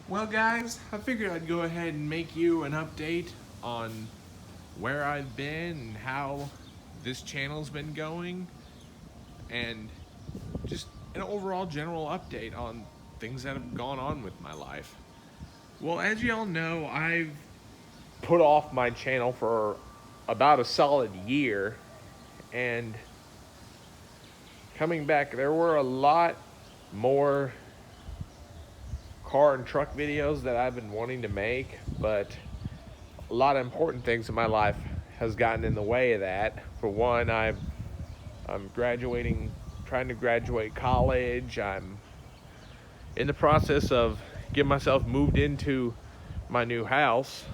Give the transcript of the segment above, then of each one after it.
Well, guys, I figured I'd go ahead and make you an update on where I've been and how this channel's been going, and just an overall general update on things that have gone on with my life. Well, as you all know, I've put off my channel for about a solid year, and coming back, there were a lot more car and truck videos that I've been wanting to make, but a lot of important things in my life has gotten in the way of that. For one, I'm graduating, trying to graduate college. I'm in the process of getting myself moved into my new house,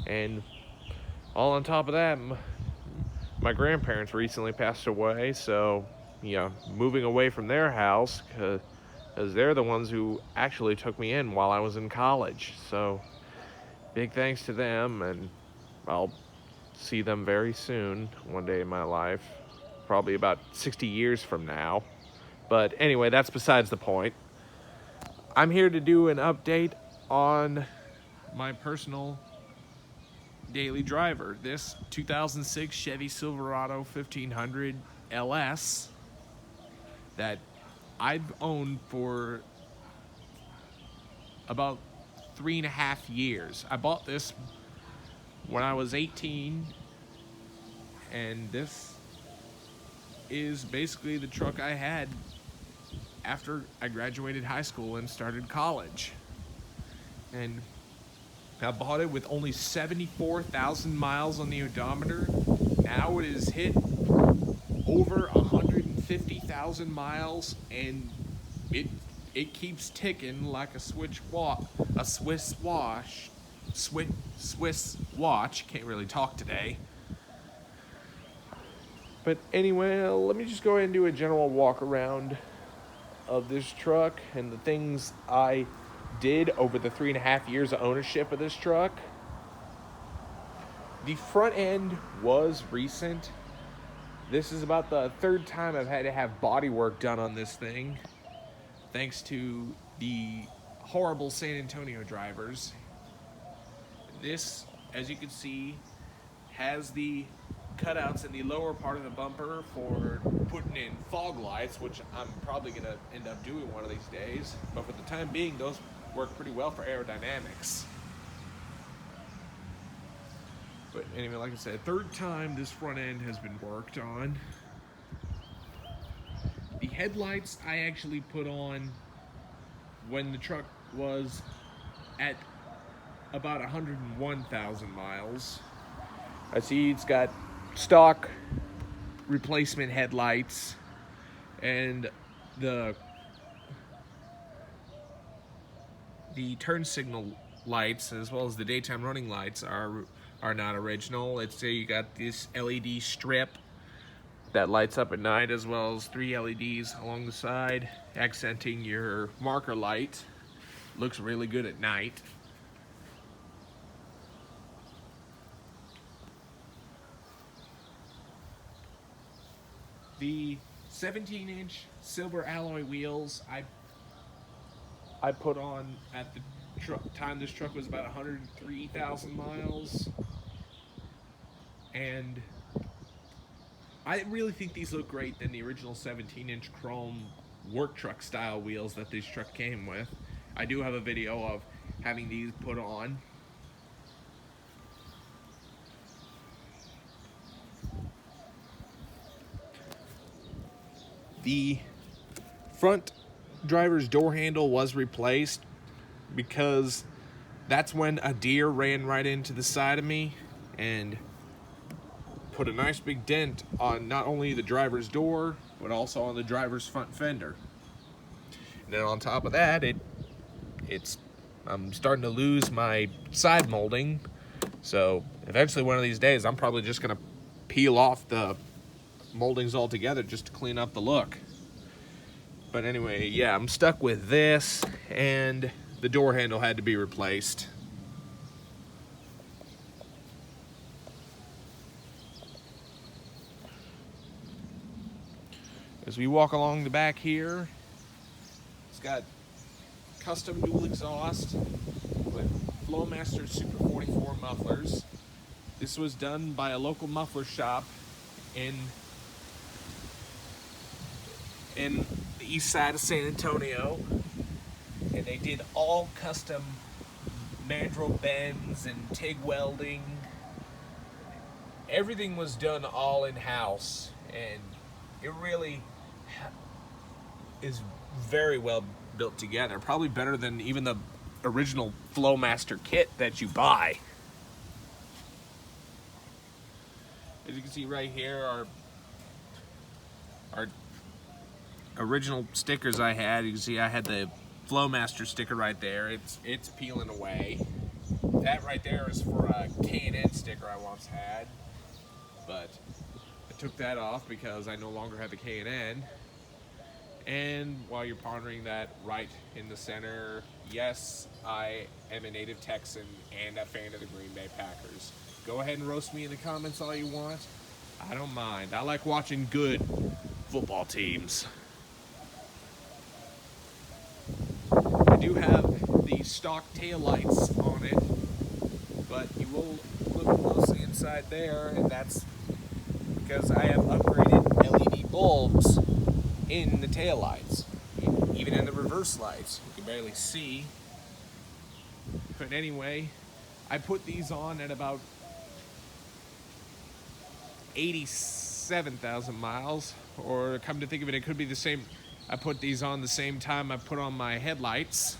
and all on top of that, my grandparents recently passed away, so moving away from their house because they're the ones who actually took me in while I was in college. So big thanks to them, and I'll see them very soon, one day in my life, probably about 60 years from now. But anyway, that's besides the point. I'm here to do an update on my personal daily driver, this 2006 Chevy Silverado 1500 LS that I've owned for about 3.5 years. I bought this when I was 18, and this is basically the truck I had after I graduated high school and started college. And I bought it with only 74,000 miles on the odometer. Now it has hit over 150,000 miles, and it keeps ticking like a Swiss watch. Can't really talk today. But anyway, let me just go ahead and do a general walk around of this truck and the things I did over the 3.5 years of ownership of this truck. The front end was recent. This is about the third time I've had to have body work done on this thing, thanks to the horrible San Antonio drivers. This, as you can see, has the cutouts in the lower part of the bumper for putting in fog lights, which I'm probably going to end up doing one of these days. But for the time being, those work pretty well for aerodynamics. But anyway, like I said, third time this front end has been worked on. The headlights I actually put on when the truck was at about 101,000 miles. I see it's got stock replacement headlights, and the turn signal lights as well as the daytime running lights are not original. It's you got this LED strip that lights up at night, as well as 3 LEDs along the side accenting your marker light. Looks really good at night. The 17-inch silver alloy wheels I put on at the time this truck was about 103,000 miles, and I really think these look great than the original 17-inch chrome work truck style wheels that this truck came with. I do have a video of having these put on. The front driver's door handle was replaced because that's when a deer ran right into the side of me and put a nice big dent on not only the driver's door, but also on the driver's front fender. And then on top of that, I'm starting to lose my side molding. So eventually one of these days, I'm probably just gonna peel off the moldings altogether just to clean up the look. But anyway, yeah, I'm stuck with this, and the door handle had to be replaced. As we walk along the back here, it's got custom dual exhaust with Flowmaster Super 44 mufflers. This was done by a local muffler shop in the east side of San Antonio, and they did all custom mandrel bends and TIG welding. Everything was done all in-house, and it really is very well built together. Probably better than even the original Flowmaster kit that you buy. As you can see right here are original stickers I had. You can see I had the Flowmaster sticker right there. It's peeling away. That right there is for a K&N sticker I once had, but I took that off because I no longer have the K&N. And while you're pondering that, right in the center, yes, I am a native Texan and a fan of the Green Bay Packers. Go ahead and roast me in the comments all you want. I don't mind. I like watching good football teams. I do have the stock taillights on it, but you will look closely inside there, and that's because I have upgraded LED bulbs in the taillights, even in the reverse lights. You can barely see. But anyway, I put these on at about 87,000 miles, or come to think of it, it could be the same. I put these on the same time I put on my headlights,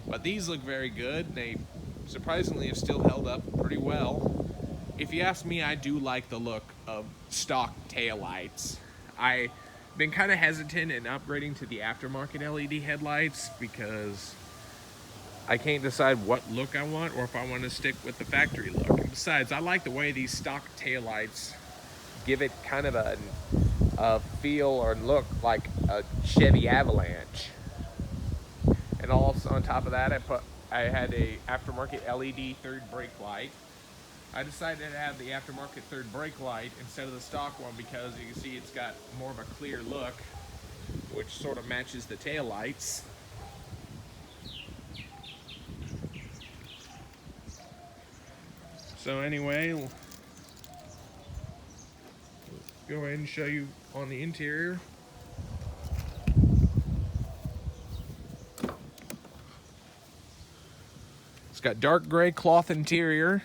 but these look very good. They surprisingly have still held up pretty well. If you ask me, I do like the look of stock taillights. I've been kind of hesitant in upgrading to the aftermarket LED headlights because I can't decide what look I want or if I want to stick with the factory look. And besides, I like the way these stock taillights give it kind of a feel or look like a Chevy Avalanche. And also on top of that, I had a aftermarket LED third brake light. I decided to have the aftermarket third brake light instead of the stock one because you can see it's got more of a clear look, which sort of matches the tail lights. So anyway, we'll go ahead and show you on the interior. It's got dark gray cloth interior.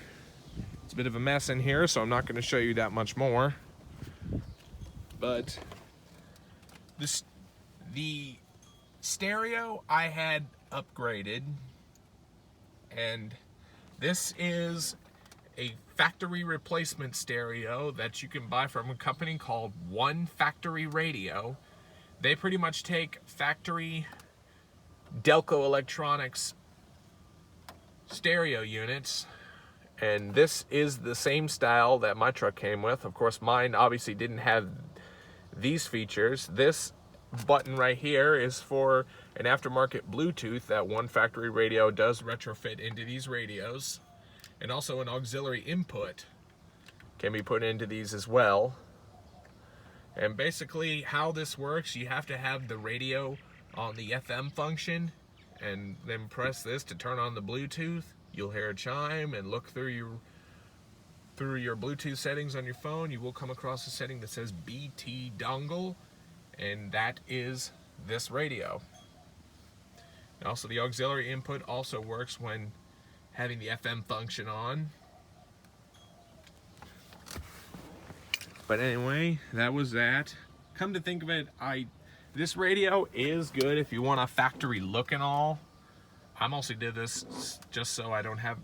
It's a bit of a mess in here, so I'm not going to show you that much more. But the stereo I had upgraded, and this is a factory replacement stereo that you can buy from a company called One Factory Radio. They pretty much take factory Delco Electronics stereo units, and this is the same style that my truck came with. Of course, mine obviously didn't have these features. This button right here is for an aftermarket Bluetooth that One Factory Radio does retrofit into these radios. And also an auxiliary input can be put into these as well. And basically how this works, you have to have the radio on the FM function and then press this to turn on the Bluetooth. You'll hear a chime and look through your Bluetooth settings on your phone. You will come across a setting that says BT dongle, and that is this radio. And also the auxiliary input also works when having the FM function on. But anyway, that was that. Come to think of it, this radio is good if you want a factory look and all. I mostly did this just so I don't have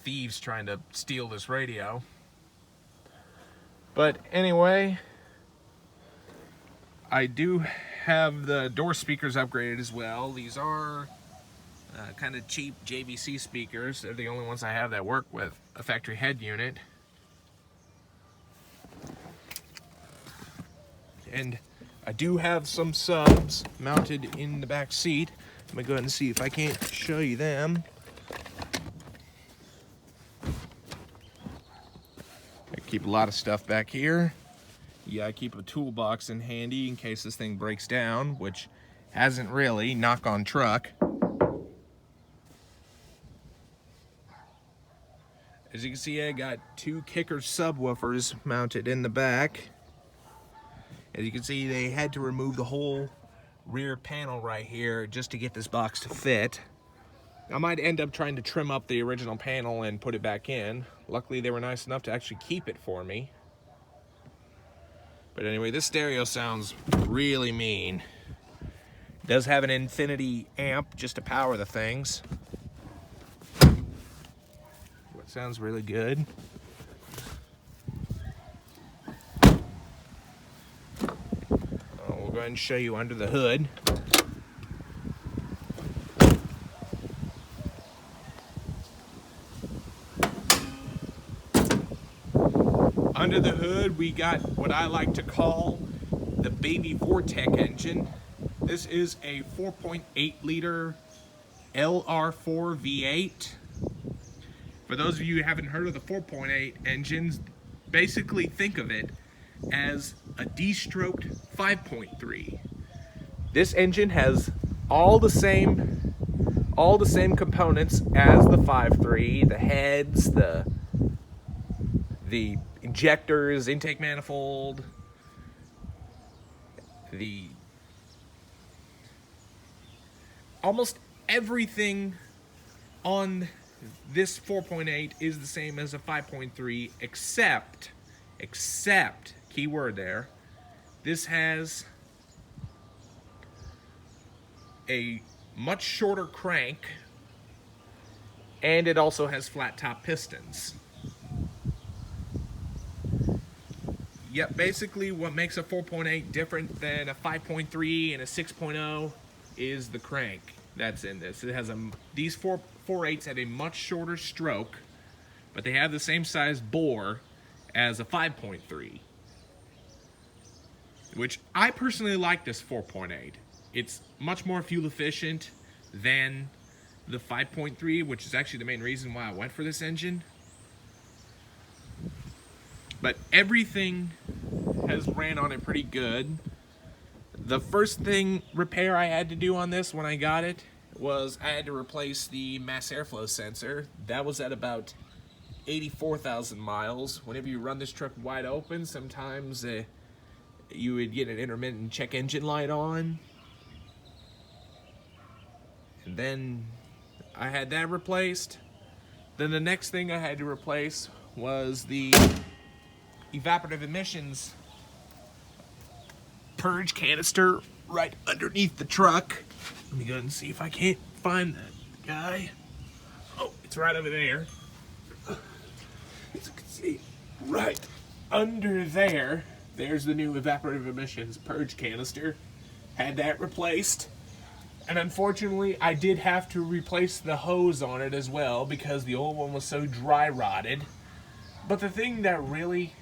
thieves trying to steal this radio. But anyway, I do have the door speakers upgraded as well. These are kind of cheap JVC speakers. They're the only ones I have that work with a factory head unit. And I do have some subs mounted in the back seat. Let me go ahead and see if I can't show you them. I keep a lot of stuff back here. Yeah, I keep a toolbox in handy in case this thing breaks down, which hasn't really, knock on truck. As you can see, I got two kicker subwoofers mounted in the back. As you can see, they had to remove the whole rear panel right here just to get this box to fit. I might end up trying to trim up the original panel and put it back in. Luckily, they were nice enough to actually keep it for me. But anyway, this stereo sounds really mean. It does have an infinity amp just to power the things. It sounds really good. We'll go ahead and show you under the hood. Under the hood, we got what I like to call the baby Vortec engine. This is a 4.8 liter LR4 V8. For those of you who haven't heard of the 4.8 engines, basically think of it as a de-stroked 5.3. This engine has all the same components as the 5.3, the heads, the injectors, intake manifold, almost everything on this 4.8 is the same as a 5.3, except, key word there, this has a much shorter crank, and it also has flat top pistons. Yep, basically what makes a 4.8 different than a 5.3 and a 6.0 is the crank that's in this. It has these 4.8s have a much shorter stroke, but they have the same size bore as a 5.3, which I personally like this 4.8. It's much more fuel efficient than the 5.3, which is actually the main reason why I went for this engine. But everything has ran on it pretty good. The first repair I had to do on this when I got it was I had to replace the mass airflow sensor. That was at about 84,000 miles. Whenever you run this truck wide open, sometimes you would get an intermittent check engine light on. And then I had that replaced. Then the next thing I had to replace was the evaporative emissions purge canister right underneath the truck. Let me go ahead and see if I can't find that guy. Oh, it's right over there. As you can see, right under there, there's the new evaporative emissions purge canister. Had that replaced. And unfortunately, I did have to replace the hose on it as well because the old one was so dry rotted. But the thing that really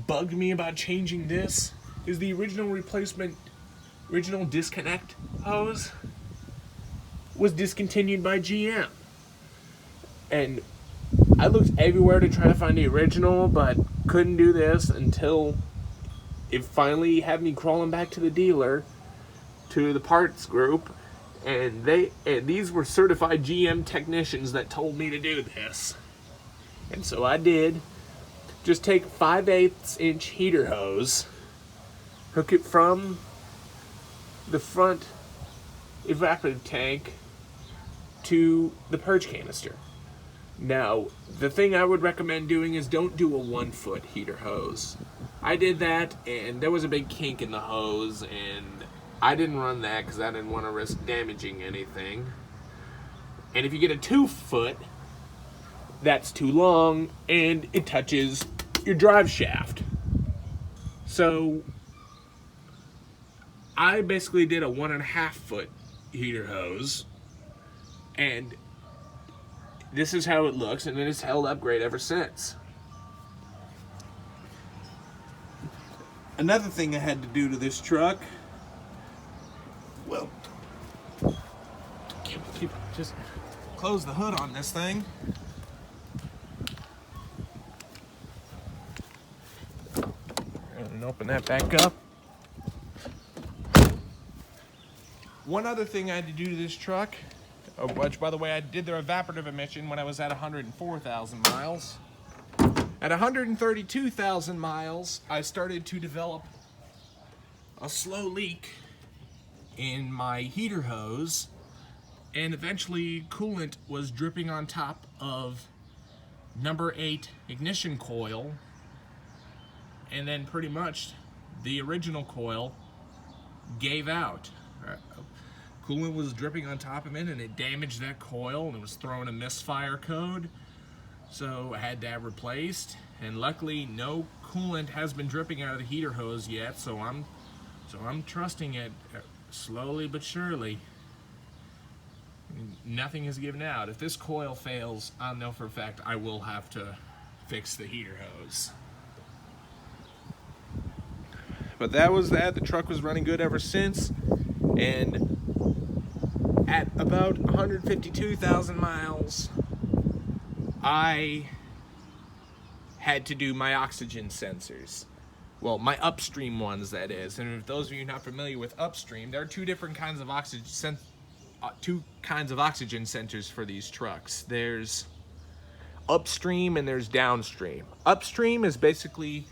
bugged me about changing this is the original disconnect hose was discontinued by GM. And I looked everywhere to try to find the original, but couldn't do this until it finally had me crawling back to the dealer, to the parts group, and these were certified GM technicians that told me to do this. And so I did. Just take 5/8 inch heater hose, hook it from the front evaporative tank to the purge canister. Now, the thing I would recommend doing is don't do a 1-foot heater hose. I did that, and there was a big kink in the hose, and I didn't run that because I didn't want to risk damaging anything. And if you get a 2-foot, that's too long, and it touches your drive shaft. So I basically did a 1.5-foot heater hose, and this is how it looks, and it has held up great ever since. Another thing I had to do to this truck, well, just close the hood on this thing. And open that back up. One other thing I had to do to this truck, which, by the way, I did their evaporative emission when I was at 104,000 miles. At 132,000 miles, I started to develop a slow leak in my heater hose, and eventually coolant was dripping on top of number 8 ignition coil, and then pretty much the original coil gave out. Coolant was dripping on top of it, and it damaged that coil, and it was throwing a misfire code, so I had to have replaced. And luckily no coolant has been dripping out of the heater hose yet, so I'm trusting it slowly but surely. Nothing has given out. If this coil fails, I'll know for a fact I will have to fix the heater hose. But that was that. The truck was running good ever since, and at about 152,000 miles, I had to do my oxygen sensors. Well, my upstream ones, that is. And if those of you not familiar with upstream, there are two kinds of oxygen sensors for these trucks. There's upstream and there's downstream. Upstream is basically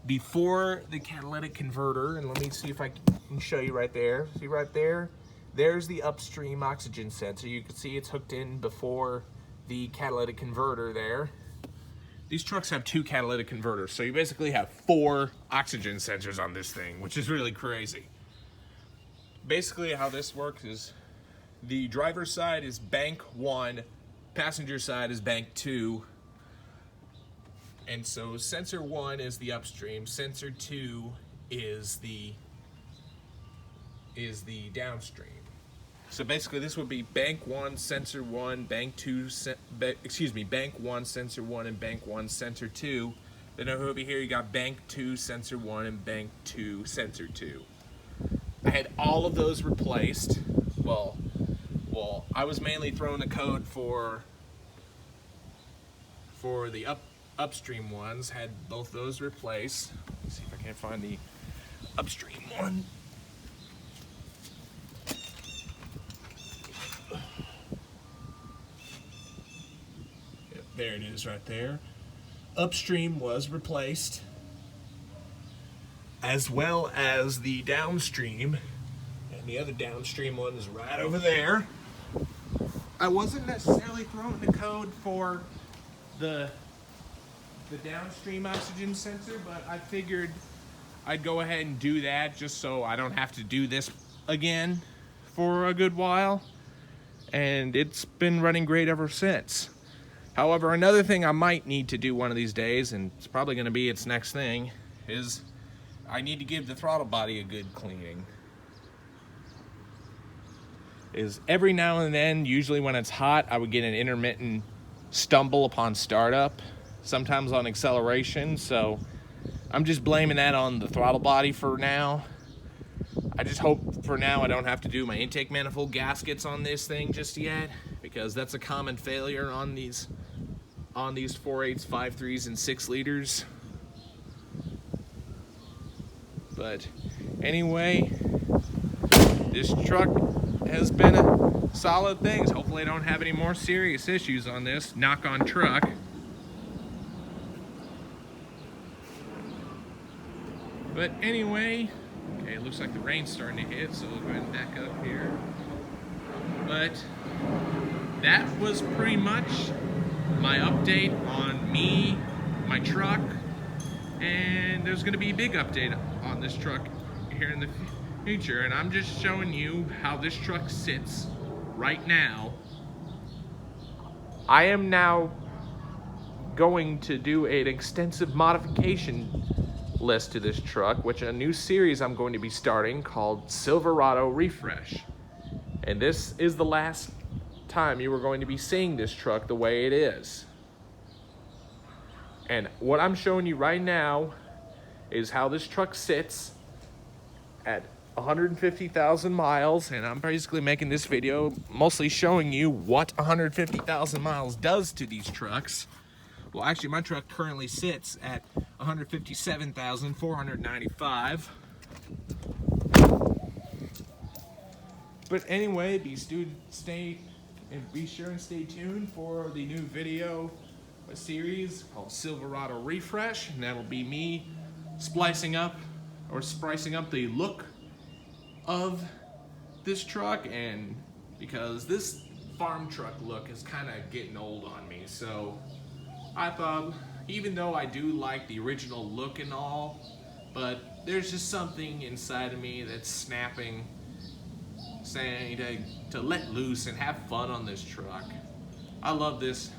before the catalytic converter, and let me see if I can show you right there. See right there? There's the upstream oxygen sensor. You can see it's hooked in before the catalytic converter there. These trucks have 2 catalytic converters, so you basically have 4 oxygen sensors on this thing, which is really crazy. Basically how this works is the driver's side is bank 1, passenger side is bank 2, and so sensor 1 is the upstream, sensor 2 is the downstream. So basically this would be bank 1, sensor 1, bank 1, sensor 1, and bank 1, sensor 2. Then over here you got bank 2, sensor 1, and bank 2, sensor 2. I had all of those replaced. Well, I was mainly throwing the code for the upstream ones, had both those replaced. Let's see if I can't find the upstream one. There it is right there. Upstream was replaced, as well as the downstream, and the other downstream one is right over there. I wasn't necessarily throwing the code for the downstream oxygen sensor, but I figured I'd go ahead and do that just so I don't have to do this again for a good while, and it's been running great ever since. However, another thing I might need to do one of these days, and it's probably going to be its next thing, is I need to give the throttle body a good cleaning. Is every now and then, usually when it's hot, I would get an intermittent stumble upon startup, sometimes on acceleration, so I'm just blaming that on the throttle body for now. I just hope for now I don't have to do my intake manifold gaskets on this thing just yet, because that's a common failure on these 4.8s, 5.3s, and 6 liters. But anyway, this truck has been a solid thing. Hopefully I don't have any more serious issues on this. Knock on truck. But anyway, okay, it looks like the rain's starting to hit, so we'll go ahead and back up here. But that was pretty much my update on me, my truck, and there's going to be a big update on this truck here in the future, and I'm just showing you how this truck sits right now. I am now going to do an extensive modification list to this truck, which a new series I'm going to be starting called Silverado Refresh. And this is the last time you are going to be seeing this truck the way it is. And what I'm showing you right now is how this truck sits at 150,000 miles, and I'm basically making this video mostly showing you what 150,000 miles does to these trucks. Well, actually my truck currently sits at 157,495. But anyway, be stay And be sure and stay tuned for the new video series called Silverado Refresh, and that'll be me splicing up the look of this truck, and because this farm truck look is kind of getting old on me, so I thought, even though I do like the original look and all, but there's just something inside of me that's snapping, saying to let loose and have fun on this truck. I love this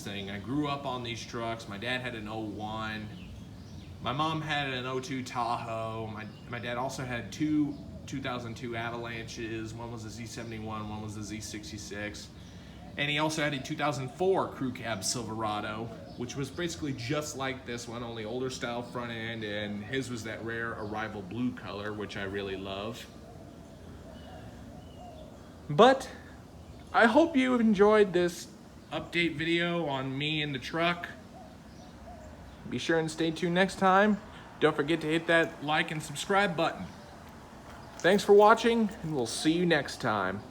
thing. I grew up on these trucks. My dad had an '01. My mom had an '02 Tahoe. My dad also had two 2002 Avalanches. One was a Z71, one was a Z66. And he also had a 2004 crew cab Silverado, which was basically just like this one, only older style front end, and his was that rare Arrival blue color, which I really love. But I hope you enjoyed this update video on me and the truck. Be sure and stay tuned next time. Don't forget to hit that like and subscribe button. Thanks for watching, and we'll see you next time.